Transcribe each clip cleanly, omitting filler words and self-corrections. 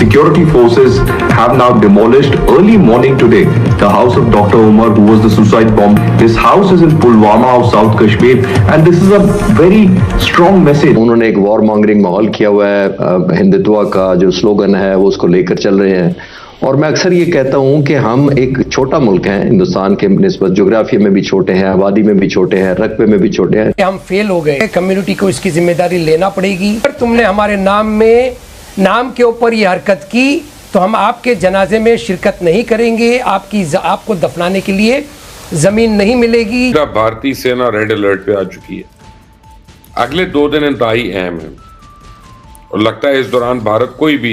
security forces have now demolished early morning today the house of Dr. Umar, who was the suicide bomb. This house is in Pulwama of South Kashmir, and this is a very strong message. उन्होंने एक war mongering माहौल किया हुआ है, हिंदुत्व का जो slogan है वो उसको लेकर चल रहे हैं। और मैं अक्सर ये कहता हूं कि हम एक छोटा मुल्क हैं, हिंदुस्तान के निस्बत जोग्राफी में भी छोटे हैं, आबादी में भी छोटे हैं, रकबे में भी छोटे हैं। हम फेल हो गए, कम्युनिटी को इसकी जिम्मेदारी लेना पड़ेगी। अगर तुमने हमारे नाम के ऊपर ये हरकत की तो हम आपके जनाजे में शिरकत नहीं करेंगे, आपको दफनाने के लिए जमीन नहीं मिलेगी। भारतीय सेना रेड अलर्ट पे आ चुकी है। अगले 2 दिन इंतहाई अहम है और लगता है इस दौरान भारत कोई भी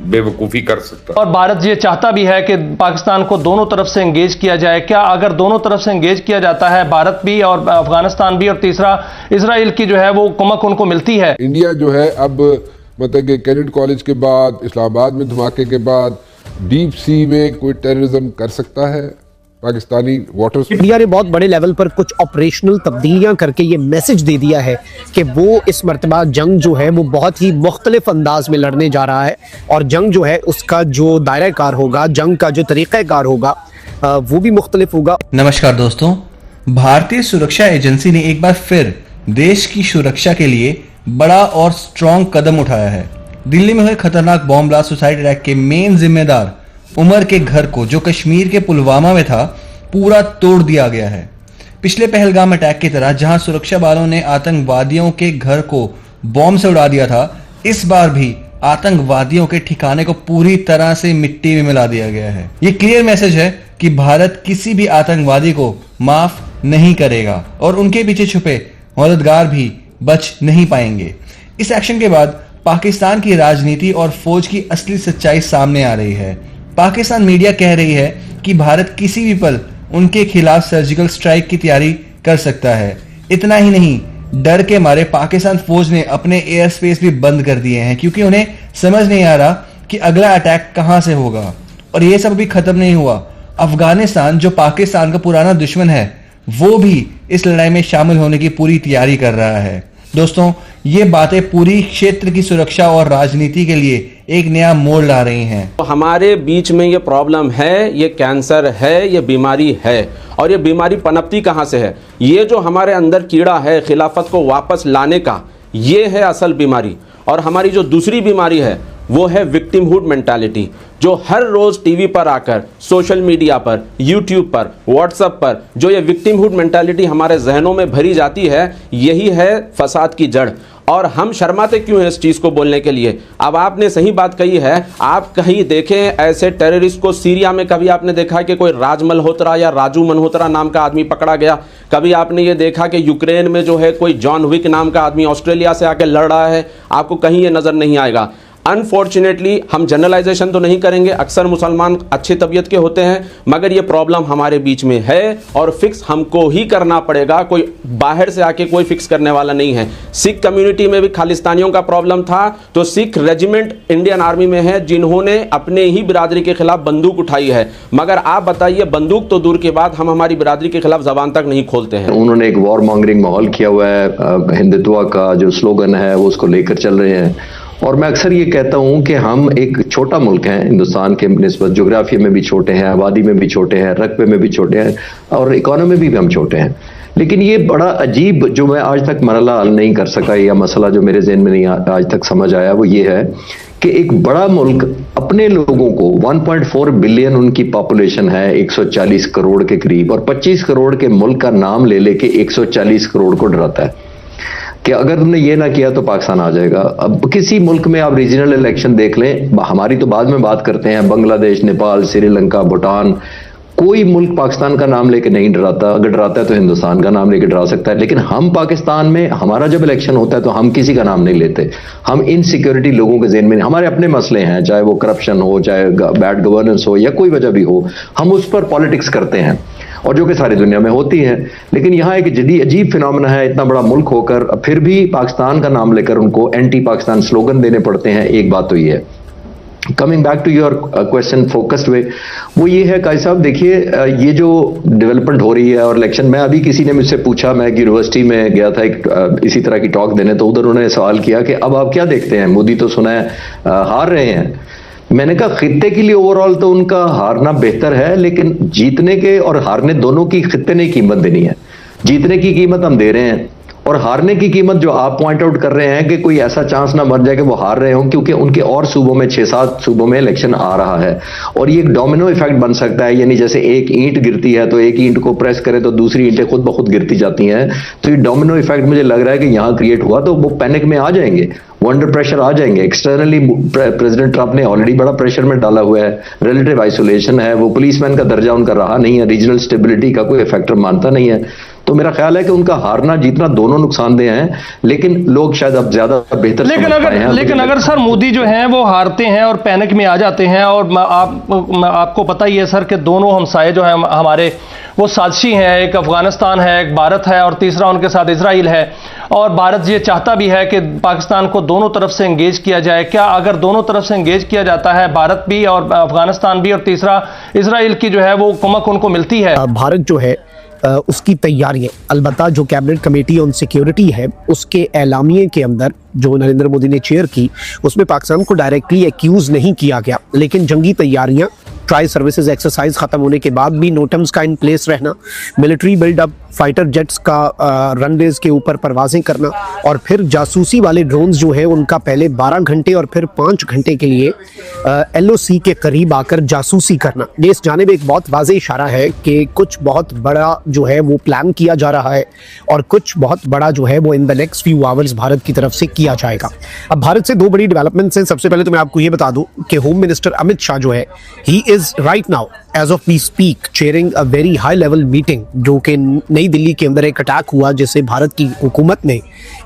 बेवकूफ़ी कर सकता है। और भारत ये चाहता भी है कि पाकिस्तान को दोनों तरफ से एंगेज किया जाए। क्या अगर दोनों तरफ से एंगेज किया जाता है, भारत भी और अफगानिस्तान भी, और तीसरा इसराइल की जो है वो कुमक उनको मिलती है। इंडिया जो है अब मतलब कि कैडेट कॉलेज के बाद, इस्लामाबाद में धमाके के बाद डीप सी में कोई टेररिज्म कर सकता है पाकिस्तानी वाटर्स। इंडिया ने बहुत बड़े लेवल पर कुछ ऑपरेशनल तब्दीलियां करके ये मैसेज दे दिया है कि वो इस मर्तबा जंग जो है वो बहुत ही मुख्तलिफ अंदाज में लड़ने जा रहा है, और जंग जो है उसका जो दायरा कार होगा, जंग का जो तरीक़ा कार होगा वो भी मुख्तलिफ होगा। नमस्कार दोस्तों, भारतीय सुरक्षा एजेंसी ने एक बार फिर देश की सुरक्षा के लिए बड़ा और स्ट्रॉन्ग कदम उठाया है। दिल्ली में हुए खतरनाक बॉम्ब ब्लास्ट सुसाइड अटैक के मेन जिम्मेदार उमर के घर को, जो कश्मीर के पुलवामा में था, पूरा तोड़ दिया गया है। पिछले पहलगाम अटैक की तरह जहां सुरक्षा बलों ने आतंकवादियों के घर को बॉम्ब से उड़ा दिया था, इस बार भी आतंकवादियों के ठिकाने को पूरी तरह से मिट्टी में मिला दिया गया है। ये क्लियर मैसेज है कि भारत किसी भी आतंकवादी को माफ नहीं करेगा और उनके पीछे छुपे मददगार भी बच नहीं पाएंगे। इस एक्शन के बाद पाकिस्तान की राजनीति और फौज की असली सच्चाई सामने आ रही है। पाकिस्तान मीडिया कह रही है कि भारत किसी भी पल उनके खिलाफ सर्जिकल स्ट्राइक की तैयारी कर सकता है। इतना ही नहीं, डर के मारे पाकिस्तान फौज ने अपने एयर स्पेस भी बंद कर दिए हैं, क्योंकि उन्हें समझ नहीं आ रहा कि अगला अटैक कहां से होगा। और ये सब भी खत्म नहीं हुआ। अफगानिस्तान, जो पाकिस्तान का पुराना दुश्मन है, वो भी इस लड़ाई में शामिल होने की पूरी तैयारी कर रहा है। दोस्तों, ये बातें पूरी क्षेत्र की सुरक्षा और राजनीति के लिए एक नया मोड़ ला रही हैं। तो हमारे बीच में ये प्रॉब्लम है, ये कैंसर है, ये बीमारी है। और ये बीमारी पनपती कहाँ से है? ये जो हमारे अंदर कीड़ा है खिलाफत को वापस लाने का, ये है असल बीमारी। और हमारी जो दूसरी बीमारी है वो है विक्टिमहुड मेंटालिटी, जो हर रोज़ टीवी पर आकर, सोशल मीडिया पर, यूट्यूब पर, व्हाट्सएप पर जो ये विक्टिमहुड मेंटालिटी हमारे जहनों में भरी जाती है, यही है फसाद की जड़। और हम शर्माते क्यों हैं इस चीज़ को बोलने के लिए? अब आपने सही बात कही है। आप कहीं देखें ऐसे टेररिस्ट को सीरिया में, कभी आपने देखा कि कोई राज मल्होत्रा या राजू मल्होत्रा नाम का आदमी पकड़ा गया? कभी आपने ये देखा कि यूक्रेन में जो है कोई जॉन विक नाम का आदमी ऑस्ट्रेलिया से आके लड़ रहा है? आपको कहीं ये नज़र नहीं आएगा। अनफॉर्चुनेटली, हम जनरलाइजेशन तो नहीं करेंगे, अक्सर मुसलमान अच्छी तबीयत के होते हैं, मगर ये प्रॉब्लम हमारे बीच में है और फिक्स हमको ही करना पड़ेगा। कोई बाहर से आके कोई फिक्स करने वाला नहीं है। सिख कम्युनिटी में भी खालिस्तानियों का प्रॉब्लम था, तो सिख रेजिमेंट इंडियन आर्मी में है जिन्होंने अपने ही बिरादरी के खिलाफ बंदूक उठाई है। मगर आप बताइए, बंदूक तो दूर के बाद हम हमारी बिरादरी के खिलाफ जबान तक नहीं खोलते हैं। उन्होंने एक वॉर मॉन्गरिंग माहौल किया हुआ है, हिंदुत्व का जो स्लोगन है वो उसको लेकर चल रहे हैं। और मैं अक्सर ये कहता हूं कि हम एक छोटा मुल्क हैं, हिंदुस्तान के निस्बत जोग्राफी में भी छोटे हैं, आबादी में भी छोटे हैं, रकबे में भी छोटे हैं, और इकोनॉमी में भी हम छोटे हैं। लेकिन ये बड़ा अजीब, जो मैं आज तक मरला हल नहीं कर सका, या मसला जो मेरे जहन में नहीं आज तक समझ आया, वो ये है कि एक बड़ा मुल्क अपने लोगों को 1.4 बिलियन उनकी पॉपुलेशन है, 140 करोड़ के करीब, और 25 करोड़ के मुल्क का नाम ले लेके 140 करोड़ को डराता है कि अगर तुमने ये ना किया तो पाकिस्तान आ जाएगा। अब किसी मुल्क में आप रीजनल इलेक्शन देख लें, हमारी तो बाद में बात करते हैं, बांग्लादेश, नेपाल, श्रीलंका, भूटान, कोई मुल्क पाकिस्तान का नाम लेके नहीं डराता। अगर डराता है तो हिंदुस्तान का नाम लेके डरा सकता है। लेकिन हम पाकिस्तान में, हमारा जब इलेक्शन होता है तो हम किसी का नाम नहीं लेते। हम इनसिक्योरिटी लोगों के ज़हन में, हमारे अपने मसले हैं, चाहे वो करप्शन हो, चाहे बैड गवर्नेंस हो, या कोई वजह भी हो, हम उस पर पॉलिटिक्स करते हैं, और जो कि सारी दुनिया में होती है। लेकिन यहाँ एक अजीब फिनोमेना है, इतना बड़ा मुल्क होकर फिर भी पाकिस्तान का नाम लेकर उनको एंटी पाकिस्तान स्लोगन देने पड़ते हैं। एक बात तो ये है coming back to your question focused way, वो ये है काजी साहब, देखिए ये जो डेवलपमेंट हो रही है और इलेक्शन में, अभी किसी ने मुझसे पूछा, मैं एक यूनिवर्सिटी में गया था एक इसी तरह की टॉक देने, तो उधर उन्होंने सवाल किया कि अब आप क्या देखते हैं, मोदी तो सुना है हार रहे हैं। मैंने कहा खित्ते के लिए ओवरऑल तो उनका हारना बेहतर है, लेकिन जीतने के और हारने दोनों की खित्ते ने कीमत देनी है। जीतने की कीमत हम दे रहे हैं और हारने की कीमत जो आप पॉइंट आउट कर रहे हैं कि कोई ऐसा चांस ना बन जाए कि वो हार रहे हो, क्योंकि उनके और सूबों में 6-7 सूबों में इलेक्शन आ रहा है और ये एक डोमिनो इफेक्ट बन सकता है, यानी जैसे एक ईंट गिरती है तो एक ईंट को प्रेस करे तो दूसरी ईंटें खुद ब खुद गिरती जाती हैं। तो ये डोमिनो इफेक्ट मुझे लग रहा है कि यहाँ क्रिएट हुआ, तो वो पैनिक में आ जाएंगे, वो अंडर प्रेशर आ जाएंगे। एक्सटर्नली प्रेसिडेंट ट्रंप ने ऑलरेडी बड़ा प्रेशर में डाला हुआ है, रिलेटिव आइसोलेशन है, वो पुलिसमैन का दर्जा उनका रहा नहीं है, रीजनल स्टेबिलिटी का कोई फैक्टर मानता नहीं है। तो मेरा ख्याल है कि उनका हारना जीतना दोनों नुकसानदेह हैं, लेकिन लोग शायद अब ज्यादा बेहतर लेकिन अगर सर मोदी जो हैं वो हारते हैं और पैनिक में आ जाते हैं, और आपको पता ही है सर कि दोनों हमसाये जो हैं हमारे वो साजिशी हैं, एक अफगानिस्तान है, एक भारत है और तीसरा उनके साथ इजराइल है, और भारत ये चाहता भी है कि पाकिस्तान को दोनों तरफ से एंगेज किया जाए। क्या अगर दोनों तरफ से एंगेज किया जाता है, भारत भी और अफगानिस्तान भी और तीसरा इजराइल की जो है वो कुमक उनको मिलती है? भारत जो है उसकी तैयारियां, अलबत्ता जो कैबिनेट कमेटी ऑन सिक्योरिटी है उसके एलामिये के अंदर जो नरेंद्र मोदी ने चेयर की, उसमें पाकिस्तान को डायरेक्टली एक्यूज नहीं किया गया, लेकिन जंगी तैयारियां, ट्राई सर्विसेज एक्सरसाइज खत्म होने के बाद भी नोटम्स का इन प्लेस रहना, मिलिट्री बिल्डअप, फाइटर जेट्स का रनवेज के ऊपर परवाजें करना, और फिर जासूसी वाले ड्रोन्स जो है उनका पहले 12 घंटे और फिर 5 घंटे के लिए LOC के करीब आकर जासूसी करना, ये इस जानिब एक बहुत वाज़ेह इशारा है कि कुछ बहुत बड़ा जो है वो प्लान किया जा रहा है और कुछ बहुत बड़ा जो है वो in the next few hours Bharat की तरफ से किया जाएगा। अब भारत से 2 बड़ी डेवलपमेंट्स हैं। सबसे पहले तो मैं आपको ये बता दूं कि होम मिनिस्टर अमित शाह जो है, he is right now as of we speak chairing a very high level meeting, जो कि नई दिल्ली के अंदर एक अटैक हुआ जिसे भारत की हुकूमत ने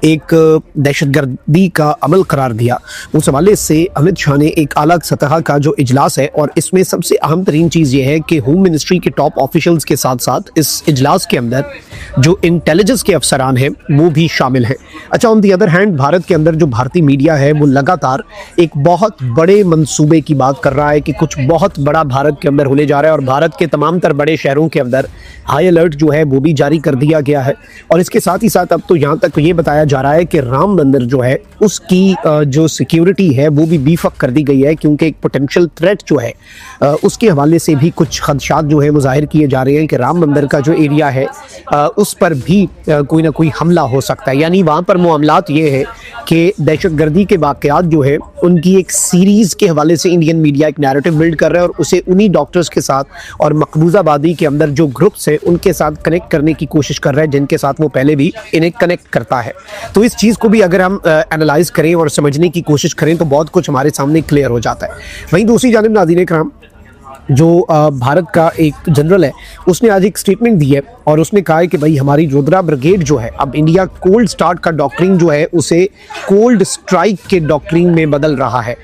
एक दहशतगर्दी का अमल करार दिया। उस हवाले से अमित शाह ने एक आला सतह का जो इजलास है, और इसमें सबसे अहम तरीन चीज़ ये है कि होम मिनिस्ट्री के टॉप ऑफिशियल्स के साथ साथ इस इजलास के अंदर जो इंटेलिजेंस के अफसरान हैं वो भी शामिल हैं। अच्छा, on the other hand Bharat के अंदर जो भारतीय मीडिया है वो लगातार एक बहुत बड़े मंसूबे की बात कर रहा है कि कुछ बहुत बड़ा भारत के अंदर होने जा रहा है, और भारत के तमाम तर बड़े शहरों के अंदर हाई अलर्ट जो है वो भी जारी कर दिया गया है। और इसके साथ ही साथ अब तो यहाँ तक ये बताया जा रहा है कि राम मंदिर जो है उसकी जो सिक्योरिटी है वो भी बीफ अप कर दी गई है, क्योंकि एक पोटेंशियल थ्रेट जो है उसके हवाले से भी कुछ खदशात जो है वो जाहिर किए जा रहे हैं कि राम मंदिर का जो एरिया है उस पर भी कोई ना कोई हमला हो सकता है। यानी वहाँ पर मामलात ये है कि दहशतगर्दी के वाक़यात जो है उनकी एक सीरीज़ के हवाले से इंडियन मीडिया एक नैरेटिव बिल्ड कर रहा है, और उसे उन्हीं डॉक्टर्स के साथ और मकबूजाबादी के अंदर जो ग्रुप्स है उनके साथ कनेक्ट करने की कोशिश कर रहा है, जिनके साथ वो पहले भी इन्हें कनेक्ट करता है। तो इस चीज़ को भी अगर हम एनालाइज करें और समझने की कोशिश करें तो बहुत कुछ हमारे सामने क्लियर हो जाता है। वहीं दूसरी जानिब नाज़रीन कराम, जो भारत का एक जनरल है उसने आज एक स्टेटमेंट दी है, और उसने कहा है कि भाई हमारी रुद्रा ब्रिगेड जो है, अब इंडिया कोल्ड स्टार्ट का डॉक्ट्रिन जो है उसे कोल्ड स्ट्राइक के डॉक्ट्रिन में बदल रहा है।